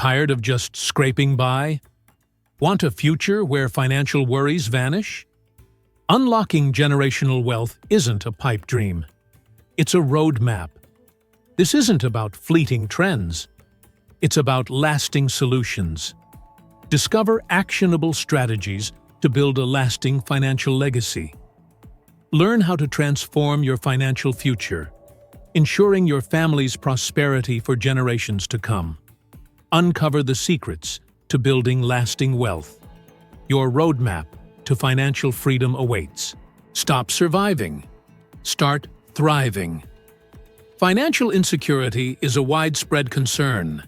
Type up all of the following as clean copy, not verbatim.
Tired of just scraping by? Want a future where financial worries vanish? Unlocking generational wealth isn't a pipe dream. It's a roadmap. This isn't about fleeting trends. It's about lasting solutions. Discover actionable strategies to build a lasting financial legacy. Learn how to transform your financial future, ensuring your family's prosperity for generations to come. Uncover the secrets to building lasting wealth. Your roadmap to financial freedom awaits. Stop surviving. Start thriving. Financial insecurity is a widespread concern.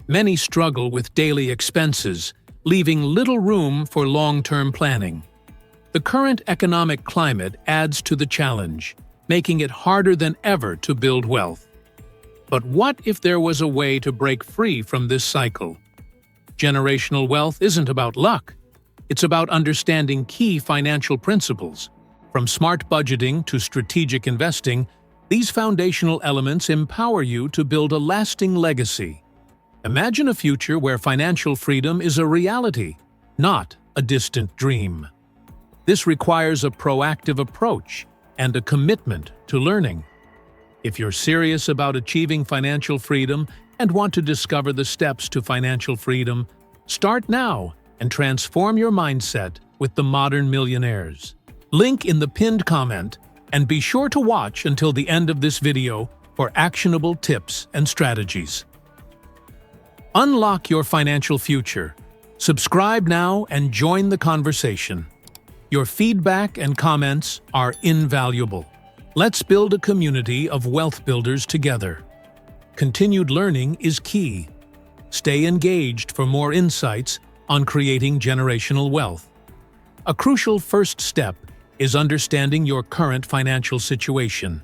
Many struggle with daily expenses, leaving little room for long-term planning. The current economic climate adds to the challenge, making it harder than ever to build wealth. But what if there was a way to break free from this cycle? Generational wealth isn't about luck. It's about understanding key financial principles. From smart budgeting to strategic investing, these foundational elements empower you to build a lasting legacy. Imagine a future where financial freedom is a reality, not a distant dream. This requires a proactive approach and a commitment to learning. If you're serious about achieving financial freedom and want to discover the steps to financial freedom, start now and transform your mindset with the Modern Millionaires. Link in the pinned comment, and be sure to watch until the end of this video for actionable tips and strategies. Unlock your financial future. Subscribe now and join the conversation. Your feedback and comments are invaluable. Let's build a community of wealth builders together. Continued learning is key. Stay engaged for more insights on creating generational wealth. A crucial first step is understanding your current financial situation.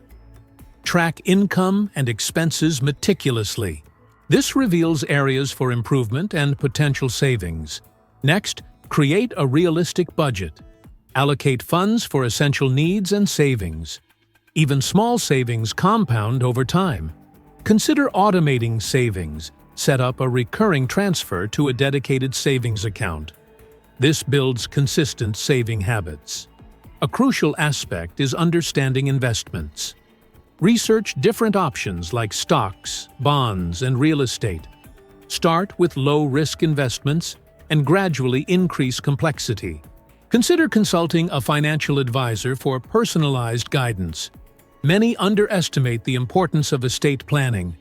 Track income and expenses meticulously. This reveals areas for improvement and potential savings. Next, create a realistic budget. Allocate funds for essential needs and savings. Even small savings compound over time. Consider automating savings. Set up a recurring transfer to a dedicated savings account. This builds consistent saving habits. A crucial aspect is understanding investments. Research different options like stocks, bonds, and real estate. Start with low-risk investments and gradually increase complexity. Consider consulting a financial advisor for personalized guidance. Many underestimate the importance of estate planning.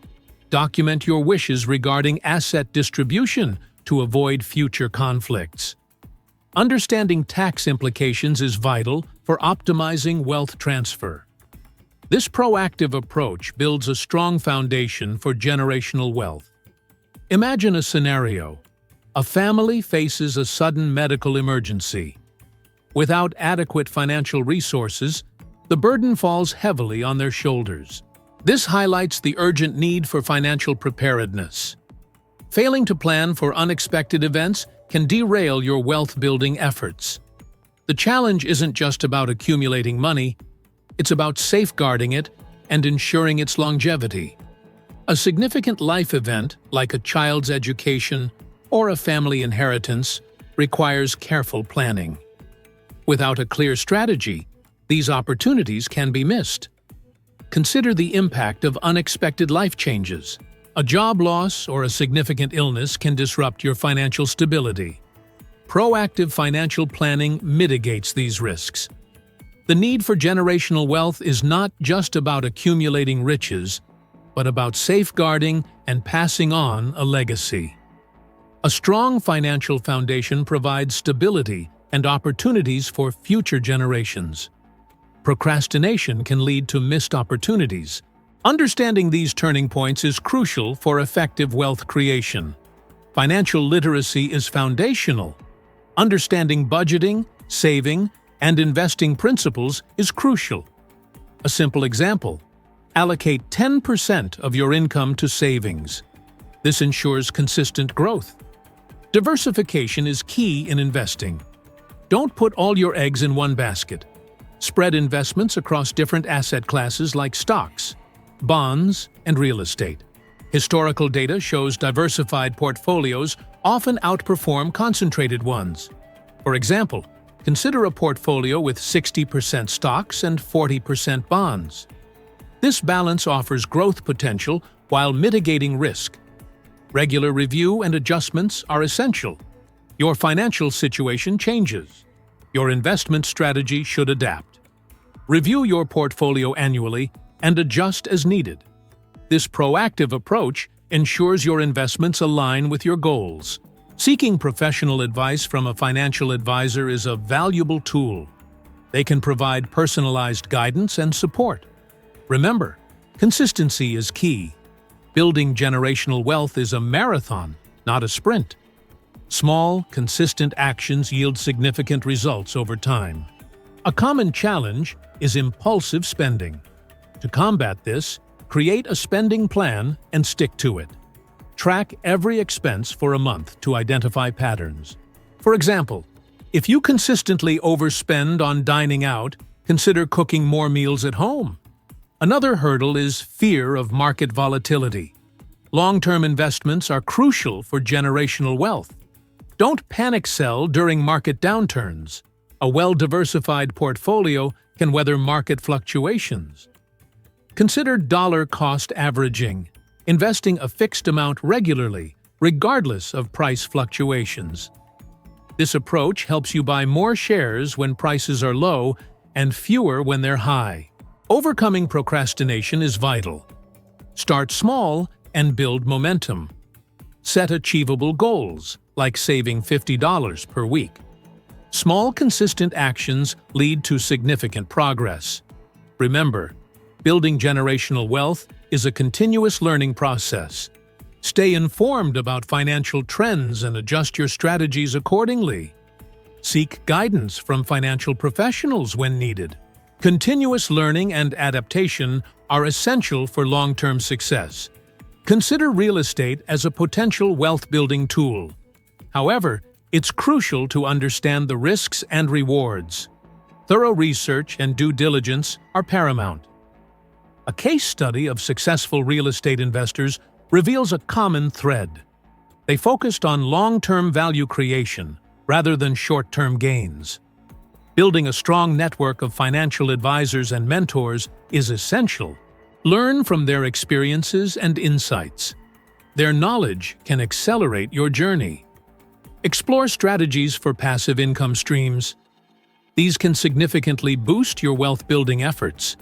Document your wishes regarding asset distribution to avoid future conflicts. Understanding tax implications is vital for optimizing wealth transfer. This proactive approach builds a strong foundation for generational wealth. Imagine a scenario. A family faces a sudden medical emergency. Without adequate financial resources, the burden falls heavily on their shoulders. This highlights the urgent need for financial preparedness. Failing to plan for unexpected events can derail your wealth-building efforts. The challenge isn't just about accumulating money, it's about safeguarding it and ensuring its longevity. A significant life event, like a child's education or a family inheritance, requires careful planning. Without a clear strategy, these opportunities can be missed. Consider the impact of unexpected life changes. A job loss or a significant illness can disrupt your financial stability. Proactive financial planning mitigates these risks. The need for generational wealth is not just about accumulating riches, but about safeguarding and passing on a legacy. A strong financial foundation provides stability and opportunities for future generations. Procrastination can lead to missed opportunities. Understanding these turning points is crucial for effective wealth creation. Financial literacy is foundational. Understanding budgeting, saving, and investing principles is crucial. A simple example: allocate 10% of your income to savings. This ensures consistent growth. Diversification is key in investing. Don't put all your eggs in one basket. Spread investments across different asset classes like stocks, bonds, and real estate. Historical data shows diversified portfolios often outperform concentrated ones. For example, consider a portfolio with 60% stocks and 40% bonds. This balance offers growth potential while mitigating risk. Regular review and adjustments are essential. Your financial situation changes. Your investment strategy should adapt. Review your portfolio annually and adjust as needed. This proactive approach ensures your investments align with your goals. Seeking professional advice from a financial advisor is a valuable tool. They can provide personalized guidance and support. Remember, consistency is key. Building generational wealth is a marathon, not a sprint. Small, consistent actions yield significant results over time. A common challenge is impulsive spending. To combat this, create a spending plan and stick to it. Track every expense for a month to identify patterns. For example, if you consistently overspend on dining out, consider cooking more meals at home. Another hurdle is fear of market volatility. Long-term investments are crucial for generational wealth. Don't panic sell during market downturns. A well-diversified portfolio can weather market fluctuations. Consider dollar-cost averaging, investing a fixed amount regularly, regardless of price fluctuations. This approach helps you buy more shares when prices are low and fewer when they're high. Overcoming procrastination is vital. Start small and build momentum. Set achievable goals, like saving $50 per week. Small, consistent actions lead to significant progress. Remember, building generational wealth is a continuous learning process. Stay informed about financial trends and adjust your strategies accordingly. Seek guidance from financial professionals when needed. Continuous learning and adaptation are essential for long-term success. Consider real estate as a potential wealth-building tool. However, it's crucial to understand the risks and rewards. Thorough research and due diligence are paramount. A case study of successful real estate investors reveals a common thread. They focused on long-term value creation rather than short-term gains. Building a strong network of financial advisors and mentors is essential. Learn from their experiences and insights. Their knowledge can accelerate your journey. Explore strategies for passive income streams. These can significantly boost your wealth-building efforts.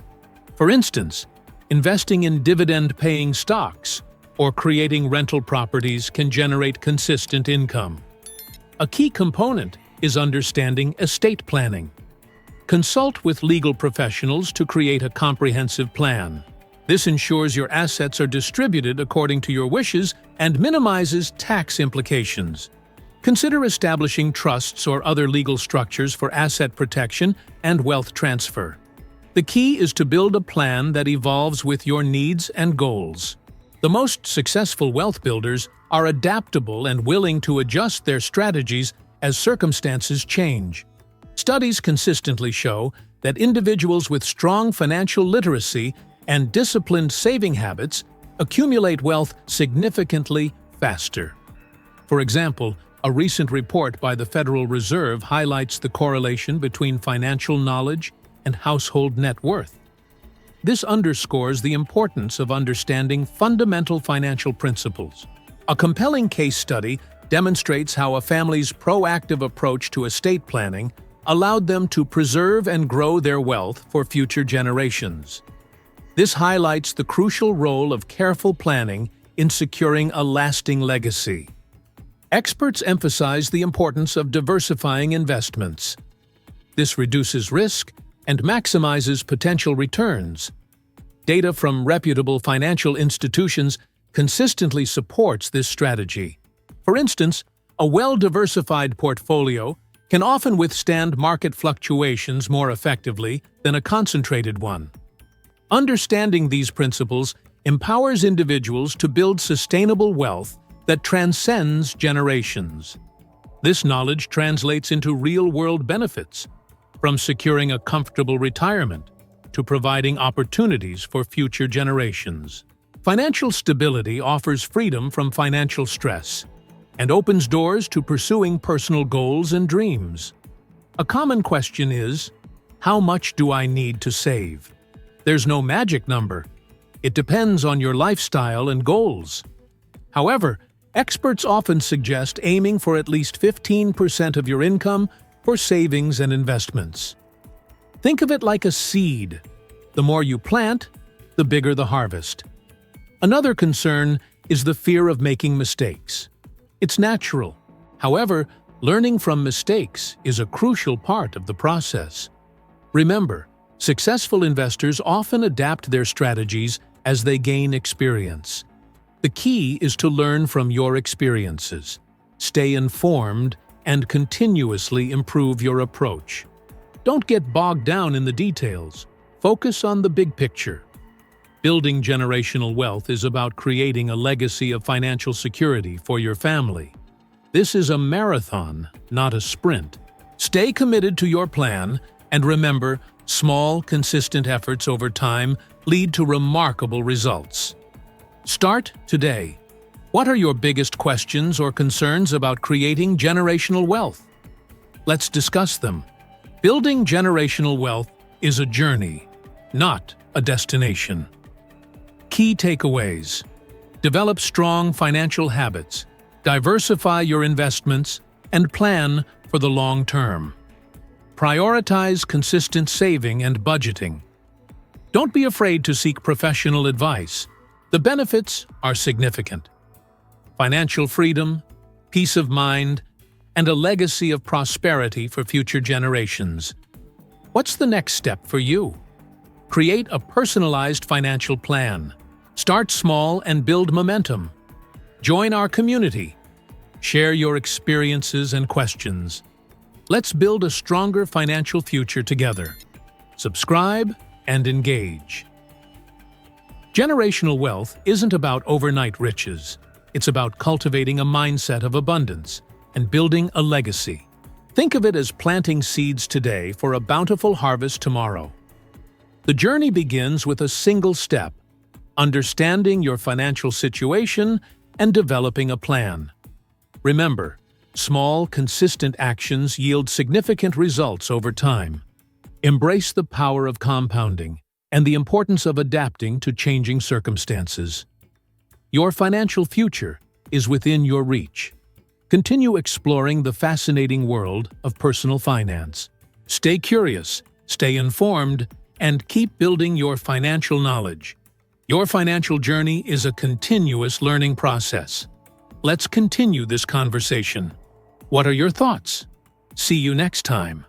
For instance, investing in dividend-paying stocks or creating rental properties can generate consistent income. A key component is understanding estate planning. Consult with legal professionals to create a comprehensive plan. This ensures your assets are distributed according to your wishes and minimizes tax implications. Consider establishing trusts or other legal structures for asset protection and wealth transfer. The key is to build a plan that evolves with your needs and goals. The most successful wealth builders are adaptable and willing to adjust their strategies as circumstances change. Studies consistently show that individuals with strong financial literacy and disciplined saving habits accumulate wealth significantly faster. For example, a recent report by the Federal Reserve highlights the correlation between financial knowledge and household net worth. This underscores the importance of understanding fundamental financial principles. A compelling case study demonstrates how a family's proactive approach to estate planning allowed them to preserve and grow their wealth for future generations. This highlights the crucial role of careful planning in securing a lasting legacy. Experts emphasize the importance of diversifying investments. This reduces risk and maximizes potential returns. Data from reputable financial institutions consistently supports this strategy. For instance, a well-diversified portfolio can often withstand market fluctuations more effectively than a concentrated one. Understanding these principles empowers individuals to build sustainable wealth that transcends generations. This knowledge translates into real-world benefits, from securing a comfortable retirement to providing opportunities for future generations. Financial stability offers freedom from financial stress and opens doors to pursuing personal goals and dreams. A common question is, how much do I need to save? There's no magic number. It depends on your lifestyle and goals. However, experts often suggest aiming for at least 15% of your income for savings and investments. Think of it like a seed. The more you plant, the bigger the harvest. Another concern is the fear of making mistakes. It's natural. However, learning from mistakes is a crucial part of the process. Remember, successful investors often adapt their strategies as they gain experience. The key is to learn from your experiences, stay informed, and continuously improve your approach. Don't get bogged down in the details. Focus on the big picture. Building generational wealth is about creating a legacy of financial security for your family. This is a marathon, not a sprint. Stay committed to your plan, and remember, small, consistent efforts over time lead to remarkable results. Start today. What are your biggest questions or concerns about creating generational wealth? Let's discuss them. Building generational wealth is a journey, not a destination. Key takeaways: develop strong financial habits, diversify your investments, and plan for the long term. Prioritize consistent saving and budgeting. Don't be afraid to seek professional advice. The benefits are significant. Financial freedom, peace of mind, and a legacy of prosperity for future generations. What's the next step for you? Create a personalized financial plan. Start small and build momentum. Join our community. Share your experiences and questions. Let's build a stronger financial future together. Subscribe and engage. Generational wealth isn't about overnight riches. It's about cultivating a mindset of abundance and building a legacy. Think of it as planting seeds today for a bountiful harvest tomorrow. The journey begins with a single step: understanding your financial situation and developing a plan. Remember, small, consistent actions yield significant results over time. Embrace the power of compounding and the importance of adapting to changing circumstances. Your financial future is within your reach. Continue exploring the fascinating world of personal finance. Stay curious, stay informed, and keep building your financial knowledge. Your financial journey is a continuous learning process. Let's continue this conversation. What are your thoughts? See you next time.